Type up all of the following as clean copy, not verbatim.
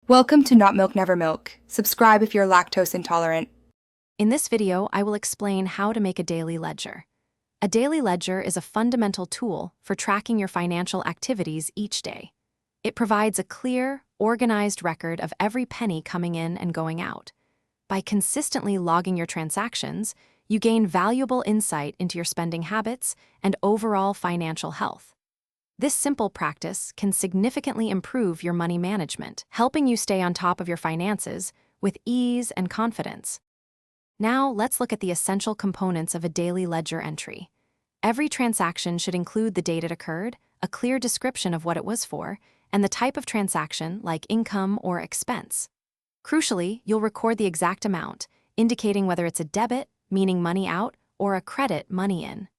Welcome to Not Milk Never Milk. Subscribe if you're lactose intolerant. In this video, I will explain how to make a daily ledger. A daily ledger is a fundamental tool for tracking your financial activities each day. It provides a clear, organized record of every penny coming in and going out. By consistently logging your transactions, you gain valuable insight into your spending habits and overall financial health. This simple practice can significantly improve your money management, helping you stay on top of your finances with ease and confidence. Now, let's look at the essential components of a daily ledger entry. Every transaction should include the date it occurred, a clear description of what it was for, and the type of transaction, like income or expense. Crucially, you'll record the exact amount, indicating whether it's a debit, meaning money out, or a credit, money in.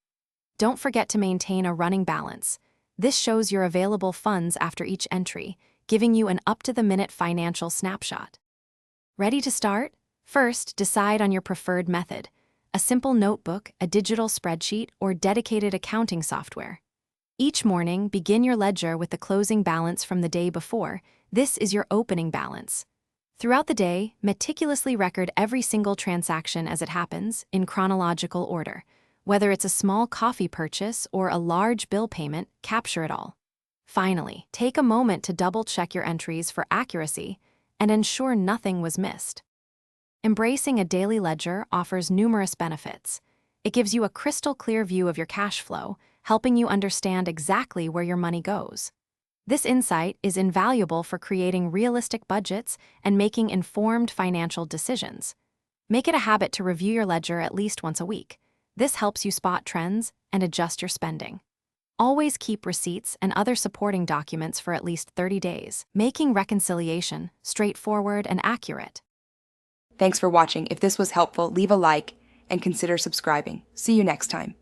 Don't forget to maintain a running balance. This shows your available funds after each entry, giving you an up-to-the-minute financial snapshot. Ready to start? First, decide on your preferred method: a simple notebook, a digital spreadsheet, or dedicated accounting software. Each morning, begin your ledger with the closing balance from the day before. This is your opening balance. Throughout the day, meticulously record every single transaction as it happens, in chronological order. Whether it's a small coffee purchase or a large bill payment, capture it all. Finally, take a moment to double-check your entries for accuracy and ensure nothing was missed. Embracing a daily ledger offers numerous benefits. It gives you a crystal-clear view of your cash flow, helping you understand exactly where your money goes. This insight is invaluable for creating realistic budgets and making informed financial decisions. Make it a habit to review your ledger at least once a week. This helps you spot trends and adjust your spending. Always keep receipts and other supporting documents for at least 30 days, making reconciliation straightforward and accurate. Thanks for watching. If this was helpful, leave a like and consider subscribing. See you next time.